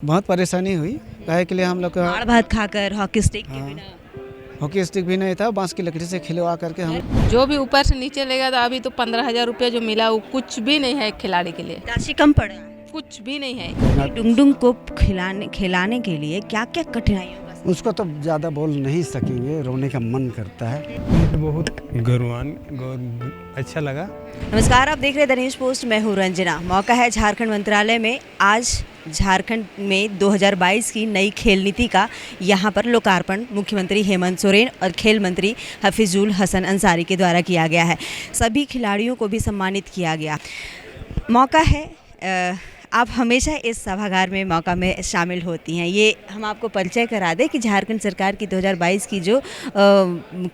बहुत परेशानी हुई। काहे के लिए हम लोग का दाल भात खाकर हॉकी स्टिक के हाँ। बिना। हॉकी स्टिक भी नहीं था, बांस की लकड़ी से खिलवा करके हम जो भी ऊपर से नीचे लेगा तो अभी तो 15,000 रुपया जो मिला वो कुछ भी नहीं है एक खिलाड़ी के लिए, राशि कम पड़ा है। कुछ भी नहीं है। डुंगडुंग को खिलाने के लिए क्या क्या कठिनाइयों का उसको तो ज़्यादा बोल नहीं सकेंगे, रोने का मन करता है। बहुत अच्छा लगा। नमस्कार, आप देख रहे हैं द न्यूज़ पोस्ट। मैं हूँ रंजना। मौका है झारखंड मंत्रालय में आज झारखंड में 2022 की नई खेल नीति का यहाँ पर लोकार्पण मुख्यमंत्री हेमंत सोरेन और खेल मंत्री हफीजुल हसन अंसारी के द्वारा किया गया है। सभी खिलाड़ियों को भी सम्मानित किया गया। मौका है आप हमेशा इस सभागार में मौका में शामिल होती हैं। ये हम आपको परिचय करा दें कि झारखंड सरकार की 2022 की जो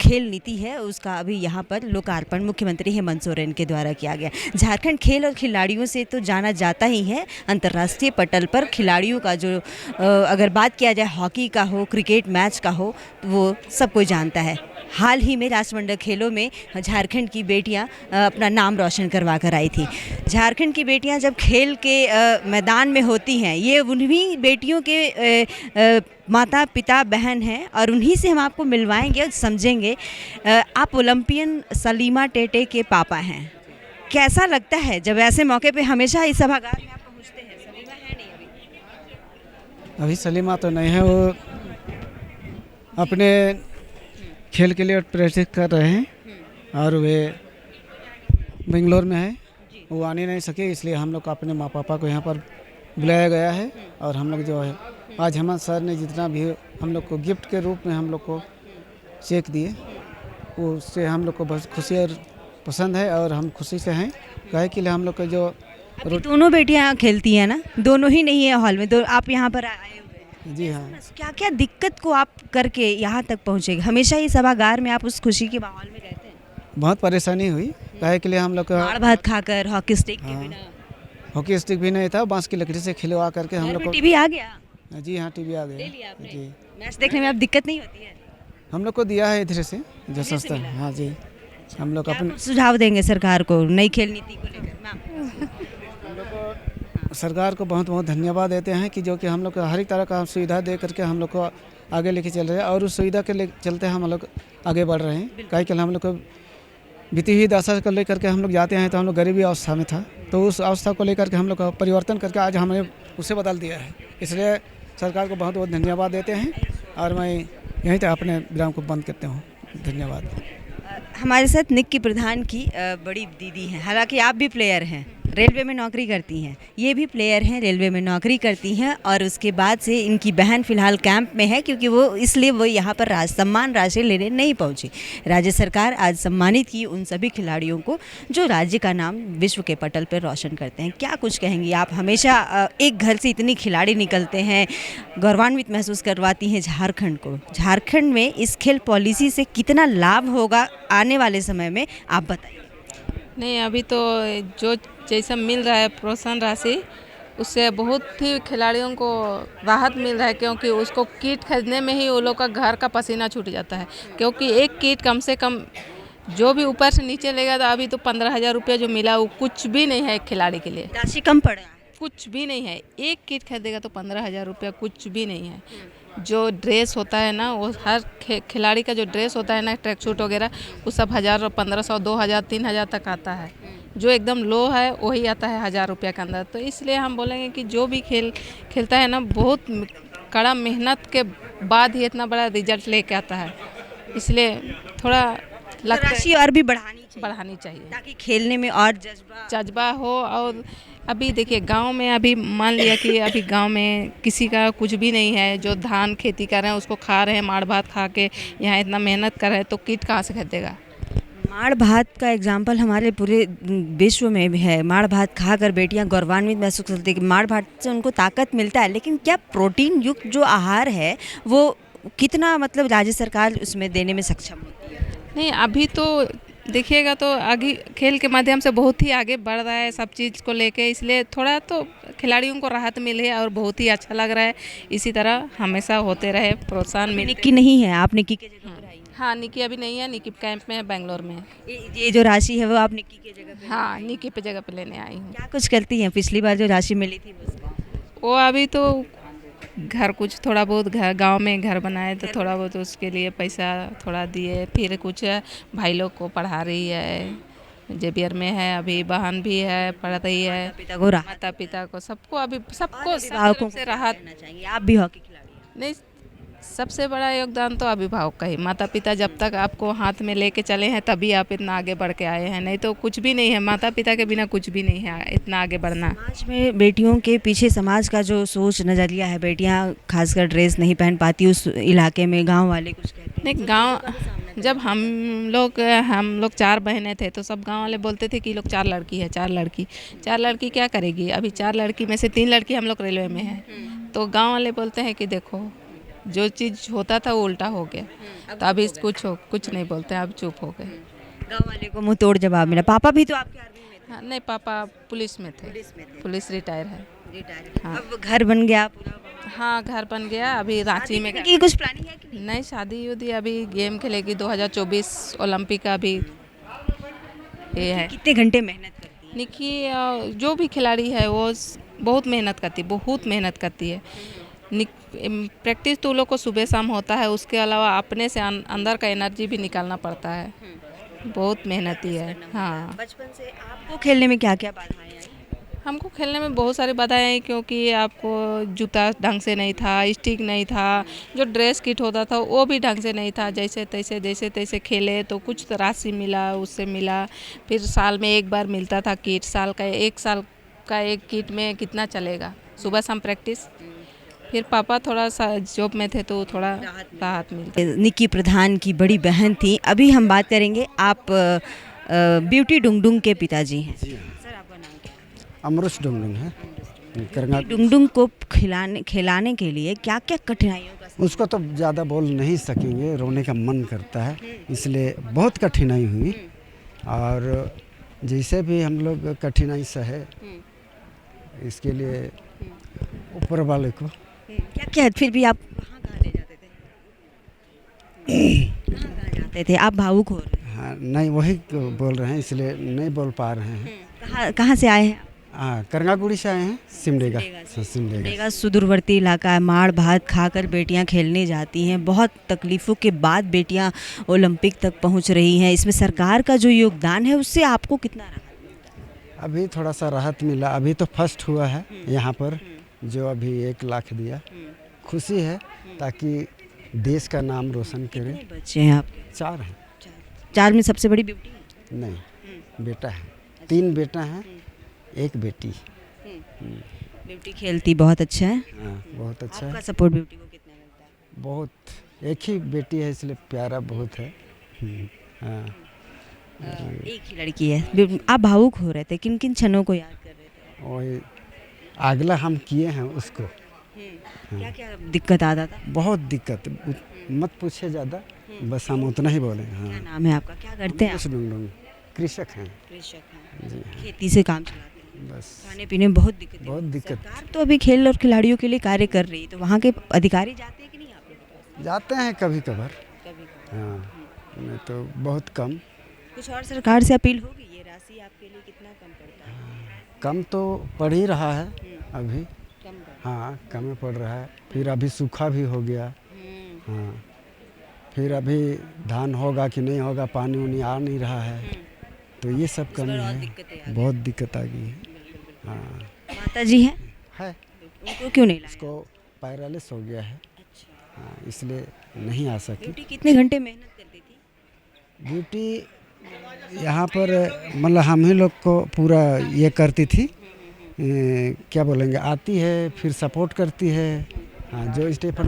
खेल नीति है उसका अभी यहाँ पर लोकार्पण मुख्यमंत्री हेमंत सोरेन के द्वारा किया गया। झारखंड खेल और खिलाड़ियों से तो जाना जाता ही है। अंतर्राष्ट्रीय पटल पर खिलाड़ियों का जो अगर बात किया जाए हॉकी का हो, क्रिकेट मैच का हो, वो सब कोई जानता है। हाल ही में राष्ट्रमंडल खेलों में झारखंड की बेटियां अपना नाम रोशन करवा कर आई थी। झारखंड की बेटियां जब खेल के मैदान में होती हैं, ये उन्हीं बेटियों के माता पिता बहन हैं और उन्हीं से हम आपको मिलवाएंगे और समझेंगे। आप ओलंपियन सलीमा टेटे के पापा हैं। कैसा लगता है जब ऐसे मौके पे हमेशा इस सभागार में आप पहुँचते हैं? सलीमा है नहीं अभी सलीमा तो नहीं है, वो अपने खेल के लिए प्रैक्टिस कर रहे हैं और वे बेंगलोर में है। वो आने नहीं सके, इसलिए हम लोग अपने माँ पापा को यहाँ पर बुलाया गया है। और हम लोग जो है आज हेमंत सर ने जितना भी हम लोग को गिफ्ट के रूप में हम लोग को चेक दिए, वो उससे हम लोग को बहुत खुशी और पसंद है और हम खुशी से हैं। काहे के लिए हम लोग का जो दोनों बेटियां खेलती हैं ना, दोनों ही नहीं है हॉल में, तो आप यहाँ पर आए हुए हैं। जी हाँ, क्या क्या दिक्कत को आप करके यहाँ तक पहुँचे? हमेशा ही सभागार में आप उस खुशी के माहौल में रहते हैं? बहुत परेशानी हुई। काहे के लिए हम लोग का दाल भात खाकर हॉकी स्टिक के हाँ। बिना। हॉकी स्टिक भी नहीं था, बांस की लकड़ी से खिलवा करके हम घर लोग में को टीवी आ गया? जी हाँ, टीवी आ ले गया लिया आपने? जी। मैच देखने में अब दिक्कत नहीं होती है? हम लोग को दिया है इधर से जो से सस्ता मिला? है। हाँ जी, हम लोग क्या अपने कुछ सुझाव देंगे सरकार को नई खेल नीति को लेकर? मैम, सरकार को बहुत बहुत धन्यवाद देते हैं कि जो कि हम लोग को हर एक तरह का सुविधा दे करके हम लोग को आगे लेके चल रहे हैं और उस सुविधा के चलते हम लोग आगे बढ़ रहे हैं। काहे के लिए हम लोग को बीती हुई दशा को लेकर के हम लोग जाते हैं तो हम लोग गरीबी अवस्था में था, तो उस अवस्था को लेकर के हम लोग का परिवर्तन करके आज हमने उसे बदल दिया है। इसलिए सरकार को बहुत बहुत धन्यवाद देते हैं और मैं यहीं तक अपने विराम को बंद करता हूँ। धन्यवाद। हमारे साथ निक्की प्रधान की बड़ी दीदी हैं। हालांकि आप भी प्लेयर हैं, रेलवे में नौकरी करती हैं, ये भी प्लेयर हैं, रेलवे में नौकरी करती हैं और उसके बाद से इनकी बहन फ़िलहाल कैंप में है क्योंकि वो यहाँ पर सम्मान राशि लेने नहीं पहुंची। राज्य सरकार आज सम्मानित की उन सभी खिलाड़ियों को जो राज्य का नाम विश्व के पटल पर रोशन करते हैं। क्या कुछ कहेंगी आप? हमेशा एक घर से इतनी खिलाड़ी निकलते हैं, गौरवान्वित महसूस करवाती हैं झारखंड को। झारखंड में इस खेल पॉलिसी से कितना लाभ होगा आने वाले समय में, आप बताइए। नहीं, अभी तो जो जैसा मिल रहा है प्रोत्साहन राशि, उससे बहुत ही खिलाड़ियों को राहत मिल रहा है क्योंकि उसको किट खरीदने में ही वो लोग का घर का पसीना छूट जाता है। क्योंकि एक किट कम से कम जो भी ऊपर से नीचे लेगा तो अभी तो 15,000 रुपया जो मिला वो कुछ भी नहीं है एक खिलाड़ी के लिए, राशि कम पड़ा है। कुछ भी नहीं है। एक किट खरीदेगा तो 15,000 रुपया कुछ भी नहीं है। जो ड्रेस होता है ना, वो हर खिलाड़ी का जो ड्रेस होता है ना, ट्रैक सूट वगैरह, वो सब 1,000, 1,500, 2,000, 3,000 तक आता है। जो एकदम लो है वही आता है 1,000 रुपया के अंदर। तो इसलिए हम बोलेंगे कि जो भी खेलता है ना, बहुत कड़ा मेहनत के बाद ही इतना बड़ा रिजल्ट लेके आता है। इसलिए थोड़ा लगता है राशि और भी बढ़ानी चाहिए ताकि खेलने में और जज्बा हो। और अभी देखिए गांव में, अभी मान लिया कि अभी गांव में किसी का कुछ भी नहीं है, जो धान खेती कर रहे हैं उसको खा रहे हैं, माड़ भात खा के यहाँ इतना मेहनत कर रहे हैं, तो किट कहाँ से खरीदेगा? माड़ भात का एग्जाम्पल हमारे पूरे विश्व में भी है। माड़ भात खाकर बेटियां गौरवान्वित महसूस करती है कि माड़ भात से उनको ताकत मिलता है। लेकिन क्या प्रोटीन युक्त जो आहार है वो कितना मतलब राज्य सरकार उसमें देने में सक्षम होती है? नहीं, अभी तो देखिएगा तो आगे खेल के माध्यम से बहुत ही आगे बढ़ रहा है सब चीज़ को लेके, इसलिए थोड़ा तो खिलाड़ियों को राहत मिली है और बहुत ही अच्छा लग रहा है। इसी तरह हमेशा होते रहे, प्रोत्साहन मिले। निक्की नहीं है, आप निक्की के जगह पर आई हैं। हाँ, निकी अभी नहीं है, निकी कैंप में है, बेंगलोर में है। ये जो राशि है वो आप निक्की के जगह पे? हाँ, निकी पे जगह पे लेने आई हूँ। क्या कुछ करती हैं? पिछली बार जो राशि मिली थी वो वो अभी तो घर कुछ थोड़ा बहुत घर गांव में घर बनाए तो थोड़ा बहुत उसके लिए पैसा थोड़ा दिए, फिर कुछ भाई लोग को पढ़ा रही है, जेबियर में है, अभी बहन भी है पढ़ रही है, पिता को राहत माता पिता को सबको अभी सबको सब अभिभावकों तरफ से राहत। देना चाहिए। आप भी हॉकी खिलाड़ी हैं। नहीं, सबसे बड़ा योगदान तो अभिभावक का ही, माता पिता जब तक आपको हाथ में लेके चले हैं तभी आप इतना आगे बढ़ के आए हैं, नहीं तो कुछ भी नहीं है, माता पिता के बिना कुछ भी नहीं है इतना आगे बढ़ना। समाज में बेटियों के पीछे समाज का जो सोच नज़रिया है, बेटियां खासकर ड्रेस नहीं पहन पाती उस इलाके में, गांव वाले कुछ कहते हैं। नहीं, गांव जब हम लोग 4 बहनें थे तो सब गांव वाले बोलते थे कि लोग 4 लड़की है, 4 लड़की क्या करेगी, अभी 4 लड़की में से 3 लड़की हम लोग रेलवे में हैं, तो गांव वाले बोलते हैं कि देखो जो चीज़ होता था वो उल्टा हो गया, तो अभी कुछ नहीं बोलते, अब चुप हो गए। गांव वाले को मुंह तोड़ जवाब मिला। पापा भी तो आपके आर्मी में थे। हाँ, नहीं, पापा पुलिस में थे, पुलिस रिटायर है। हाँ। अब घर बन गया पूरा। हाँ, घर बन गया, अभी रांची में की कुछ प्लानिंग है कि नहीं, शादी उदी अभी गेम खेलेगी 2024 ओलंपिक का अभी ये है। कितने घंटे मेहनत करती है? निकी जो भी खिलाड़ी है वो बहुत मेहनत करती है। प्रैक्टिस तो लोग को सुबह शाम होता है, उसके अलावा अपने से अंदर का एनर्जी भी निकालना पड़ता है, बहुत मेहनती है। हाँ, बचपन से आपको खेलने में क्या क्या बाधाएं आई? हमको खेलने में बहुत सारी बाधाएं आई, क्योंकि आपको जूता ढंग से नहीं था, स्टिक नहीं था, जो ड्रेस किट होता था वो भी ढंग से नहीं था, जैसे तैसे खेले तो कुछ तो राशि मिला, उससे मिला, फिर साल में एक बार मिलता था किट, साल का एक किट में कितना चलेगा, सुबह शाम प्रैक्टिस। फिर पापा थोड़ा सा जॉब में थे तो थोड़ा राहत मिलती। निक्की प्रधान की बड़ी बहन थी। अभी हम बात करेंगे, आप ब्यूटी डुंगडुंग के पिताजी हैं। सर, आपका नाम क्या है? अमरुष डुंगडुंग है करंगा। डुंगडुंग को खिलाने के लिए क्या क्या कठिनाइयों का उसको तो ज़्यादा बोल नहीं सकेंगे, रोने का मन करता है, इसलिए बहुत कठिनाई हुई, और जैसे भी हम लोग कठिनाई सहे इसके लिए ऊपर वाले को क्या क्या, फिर भी आप कहाँ ले जाते थे? कहाँ जाते थे? आप भावुक हो रहे हैं। हाँ, नहीं वही बोल रहे हैं, इसलिए नहीं बोल पा रहे हैं। कहाँ से आए हैं? हाँ, करंगागुड़ी से आए हैं, सिमडेगा। सिमडेगा सुदूरवर्ती इलाका है। माड़ भात खाकर बेटियां खेलने जाती हैं, बहुत तकलीफ़ों के बाद बेटियां ओलंपिक तक पहुंच रही हैं। इसमें सरकार का जो योगदान है उससे आपको कितना राहत मिलता है? अभी थोड़ा सा राहत मिला, अभी तो फर्स्ट हुआ है यहाँ पर, जो अभी 1 लाख दिया, खुशी है, ताकि देश का नाम रोशन करें। कितने बच्चे हैं आपके? 4 हैं। 4 में सबसे बड़ी ब्यूटी है? नहीं, बेटा है, 3 बेटा हैं, 1 बेटी। ब्यूटी खेलती बहुत अच्छा है। हाँ, बहुत अच्छा आपका है। सपोर्ट ब्यूटी को कितना मिलता है? बहुत, एक ही बेटी है इसलिए प्यारा बहुत है। हाँ, एक ही लड़की है। आप भावुक हो रहे थे, किन किन क्षणों को याद कर रहे थे? वही अगला हम किए हैं उसको। क्या क्या दिक्कत आता था? बहुत दिक्कत, मत पूछे ज़्यादा, बस हम उतना ही बोले। हाँ, क्या नाम है आपका? क्या करते हैं आप? डुंगडुंग कृषक हैं। कृषक हैं। जी, खेती से काम चलाते हैं। बस खाने पीने में बहुत दिक्कत बहुत दिक्कत। सरकार तो अभी खेल और खिलाड़ियों के लिए कार्य कर रही है, तो वहाँ के अधिकारी जाते हैं कि नहीं आप लोगों के पास? जाते हैं कभी कभार। कभी हाँ, नहीं तो बहुत कम। कुछ और सरकार से अपील होगी, ये राशि आपके लिए कितना कम पड़ता है? कम तो पड़ ही रहा है अभी। कम हाँ, कम ही पड़ रहा है। फिर अभी सूखा भी हो गया। हाँ, फिर अभी धान होगा कि नहीं होगा, पानी उनी आ नहीं रहा है, तो ये सब कमी है, बहुत दिक्कत आ गई है। हाँ, माता जी हैं, है, उनको क्यों नहीं लाया? उसको पैरालिस हो गया है। अच्छा। हाँ, इसलिए नहीं आ सकी। ब्यूटी कितने घंटे मेहनत करती थी? ब्यूटी यहाँ पर मतलब हम ही लोग को पूरा ये करती थी, क्या बोलेंगे, आती है, फिर सपोर्ट करती है। हाँ, जो स्टेपन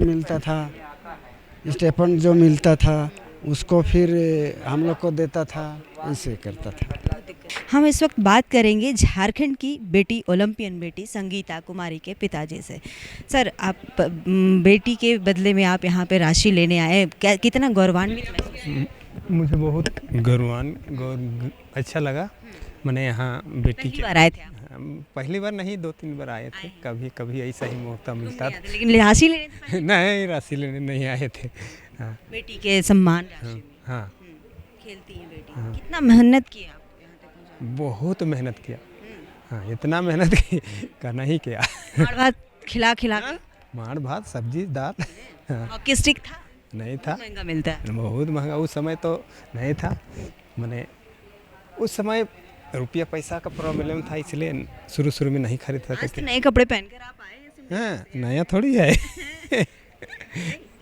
जो मिलता था उसको फिर हम लोग को देता था, ऐसे करता था। हम इस वक्त बात करेंगे झारखंड की बेटी, ओलंपियन बेटी संगीता कुमारी के पिताजी से। सर, आप बेटी के बदले में आप यहाँ पे राशि लेने आए, क्या कितना गौरवान्वित महसूस? मुझे बहुत अच्छा लगा। मैंने यहाँ बेटी पहली बार आए थे आप? पहली बार नहीं, 2-3 बार आए थे। कभी कभी ऐसा ही मौका मिलता था। लेकिन राशि लेने नहीं, राशि लेने नहीं आए थे। हाँ, बेटी के सम्मान राशि में। हाँ, खेलती है बेटी। कितना मेहनत की आप यहाँ तक पहुँचाने? बहुत मेहनत किया। हाँ, इतना मेहनत की, करना ही क्या। माड़ भात खिला खिला के? माड़ भात सब्जी दाल। हाँ, हॉकी स्टिक था? नहीं था, महंगा मिलता है। बहुत महंगा उस समय तो नहीं था। मैंने उस समय रुपया पैसा का प्रॉब्लम था, इसलिए शुरू में नहीं खरीद आज सकते तो नए कपड़े पहनकर आप आए हैं ऐसे में। थे। हाँ, नया थोड़ी है।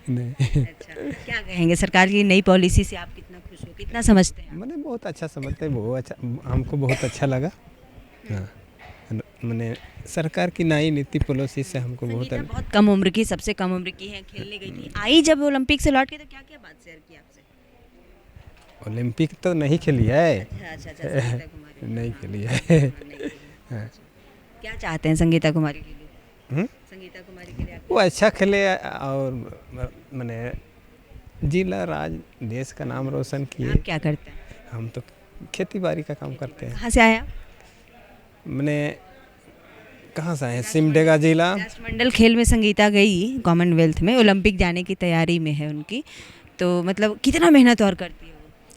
नहीं, अच्छा, क्या कहेंगे सरकार की नई पॉलिसी से आप कितना खुश हो, कितना समझते हैं? मैंने बहुत अच्छा समझते हैं, बहुत अच्छा, हमको बहुत अच्छा लगा। हाँ, मैंने सरकार की नई नीति पॉलिसी से हमको बहुत संगीता बहुत कम उम्र की, सबसे कम उम्र की है, खेलने गई थी, आई जब ओलंपिक से लौट के तो क्या क्या बात शेयर की आपसे? ओलंपिक तो नहीं खेली है। अच्छा अच्छा, संगीता कुमारी नहीं हाँ, खेली है। नहीं खेली। हाँ। क्या चाहते हैं संगीता कुमारी के लिए? हम्म? संगीता कुमारी के लिए आप वो अच्छा खेले और मैंने जिला राज देश का नाम रोशन किए। आप क्या करते हैं? हम तो खेती बाड़ी का काम करते हैं। कहाँ से आए आप? मैंने कहाँ से आए हैं? सिमडेगा जिला। राष्ट्रमंडल खेल में संगीता गई, कॉमनवेल्थ में ओलंपिक जाने की तैयारी में है उनकी, तो मतलब कितना मेहनत और करती है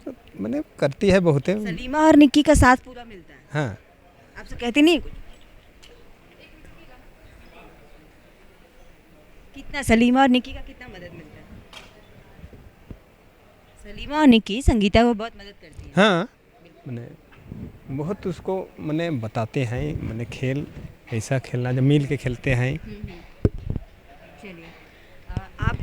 वो? मैंने करती है बहुत। सलीमा और निक्की का साथ पूरा मिलता है, हाँ, आपसे कहती नहीं है कुछ? कितना सलीमा और निक्की का कितना मदद मिलता है? सलीमा और निक्की संगीता को बहुत मदद करती है। हाँ, मैंने बहुत उसको मैंने बताते हैं, मैंने खेल ऐसा खेलना जब मिल के खेलते हैं। चलिए आप